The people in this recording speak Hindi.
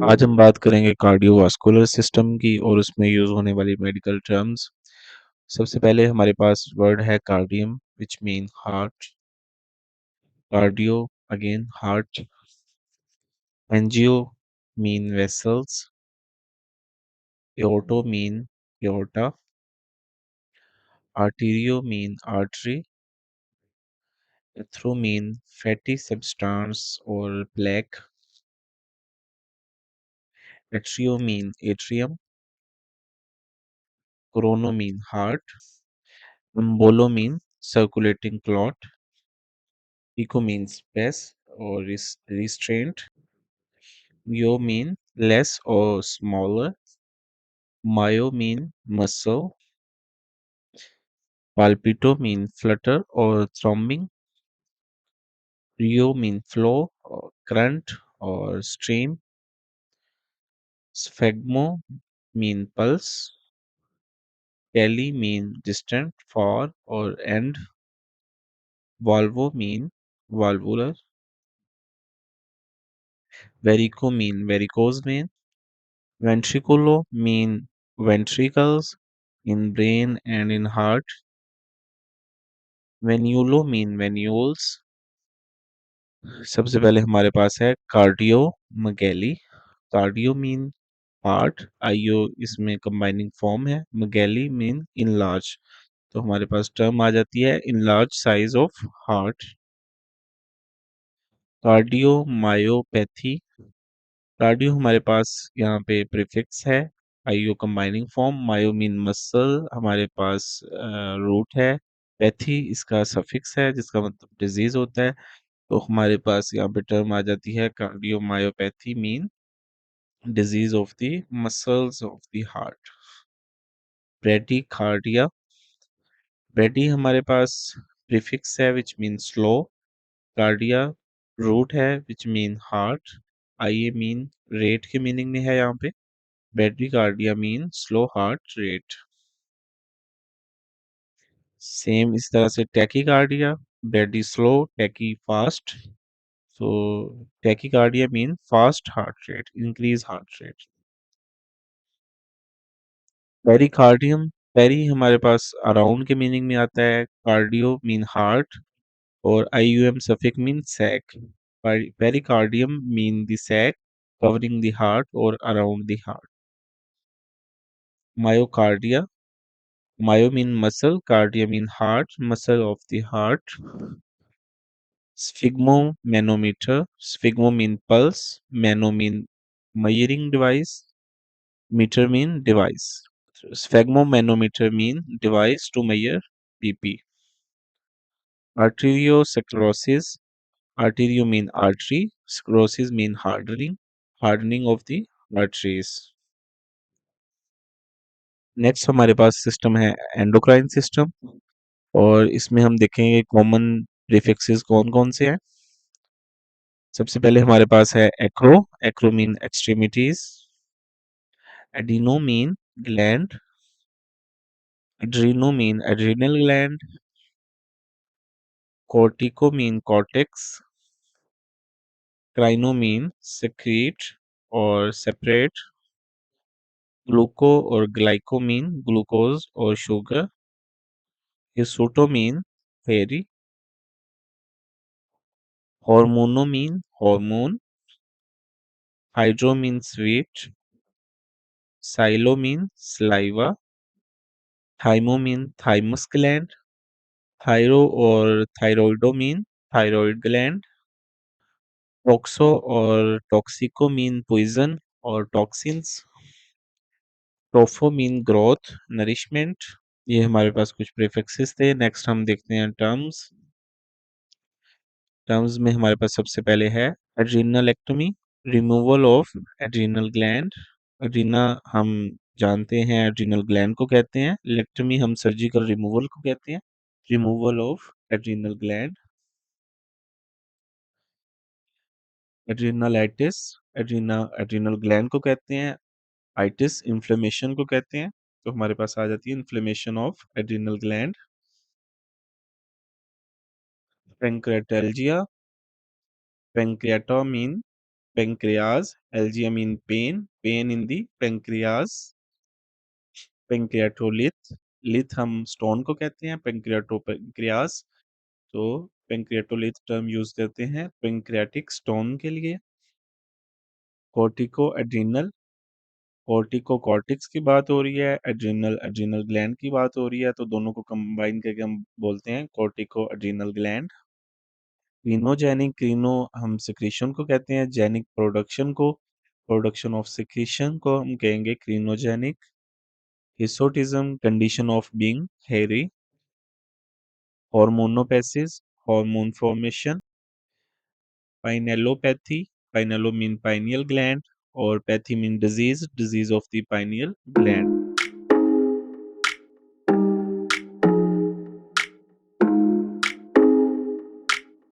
आज हम बात करेंगे कार्डियोवास्कुलर सिस्टम की और उसमें यूज होने वाली मेडिकल टर्म्स। सबसे पहले हमारे पास वर्ड है cardium which mean heart. Cardio again heart. Angio mean vessels. Aorto mean aorta. Arterio mean artery. Athero mean fatty substance और plaque. Atrio mean atrium. Corono mean heart. Embolo mean circulating clot. Eco means less or restraint. Yo mean less or smaller. Myo mean muscle. Palpito mean flutter or throbbing. Rio mean flow or current or stream. Sphygmo mean pulse. Tele mean distant, far or end. Valvo mean valvular. Varico mean varicose vein. Ventriculo mean ventricles in brain and in heart. Venulo mean venules. सबसे पहले हमारे पास है cardiomegaly. Cardio mean heart, आईओ इसमें कंबाइनिंग फॉर्म है, मगेली मीन इनलार्ज। तो हमारे पास टर्म आ जाती है enlarge size of heart. Cardio myopathy. Cardio हमारे पास यहाँ पे प्रीफिक्स है, आईओ कंबाइनिंग फॉर्म, मायो मीन मसल हमारे पास रूट है, पैथी इसका सफिक्स है जिसका मतलब डिजीज होता है। तो हमारे पास यहाँ पे टर्म आ जाती है cardiomyopathy mean disease of the muscles of the heart. Bradycardia. Brady हमारे पास प्रीफिक्स है which mean slow. Cardia root है which mean heart. Ia mean rate के मीनिंग में है यहाँ पे। Bradycardia mean slow heart rate. Same इस तरह से tachycardia, brady slow, tachy fast. So tachycardia mean fast heart rate, increase heart rate. Pericardium, peri हमारे पास अराउंड के मीनिंग में आता है, कार्डियो मीन हार्ट और ium suffix mean sac. Pericardium mean the sac covering the heart और around the heart. Myocardia, myo mean muscle, cardia mean heart, muscle of the heart. Sphygmomanometer, sphygmo mean pulse, mano mean measuring device, meter mean device. Sphygmomanometer mean device to measure BP. Arteriosclerosis, arterio mean artery, sclerosis mean hardening of the arteries. Next हमारे पास सिस्टम है एंडोक्राइन सिस्टम और इसमें हम देखेंगे कॉमन प्रीफिक्सेस कौन कौन से हैं। सबसे पहले हमारे पास है acro, acro mean extremities. Adeno mean gland. Adreno mean adrenal gland. Cortico mean cortex. Crino mean secrete और सेपरेट। ग्लूको और ग्लाइको मीन ग्लूकोज और sugar. Histo mean ferry. Hormono mean hormone. Hydro mean sweet. Sialo mean saliva। Thymo mean thymus gland. Thyro और thyroido mean thyroid gland. Toxo और टॉक्सिको मीन पॉइजन और toxins. Tropho mean growth nourishment. ये हमारे पास कुछ प्रीफिक्सेस थे। नेक्स्ट हम देखते हैं टर्म्स। टर्म्स में हमारे पास सबसे पहले है adrenalectomy, removal of adrenal gland. Adrena हम जानते हैं एड्रिनल ग्लैंड को कहते हैं, लेक्टमी हम सर्जिकल रिमूवल को कहते हैं, removal of adrenal gland. Adrenalitis, adrenal gland को कहते हैं, आइटिस इन्फ्लेमेशन को कहते हैं। तो हमारे पास आ जाती है inflammation of adrenal gland. Pancreatalgia, pancreato mean pancreas, algae mean pain in the pancreas, pancreatolith, lith हम स्टोन को कहते हैं, pancreas, तो pancreatolith टर्म यूज करते हैं पेंक्रियाटिक स्टोन के लिए। कॉर्टिको एड्रिनल, कॉर्टिको कॉर्टिक्स की बात हो रही है, एड्रिनल एड्रिनल ग्लैंड की बात हो रही है, तो दोनों को कंबाइन करके हम बोलते हैं cortico adrenal gland. Crinogenic, crino हम सिक्रीशन को कहते हैं, जेनिक प्रोडक्शन को, प्रोडक्शन ऑफ सिक्रीशन को हम कहेंगे crinogenic. Hirsutism, condition of being hairy. Hormonopathies, hormone formation. Pinealopathy, pinealo mean pineal gland और pathy mean disease, disease of the pineal gland.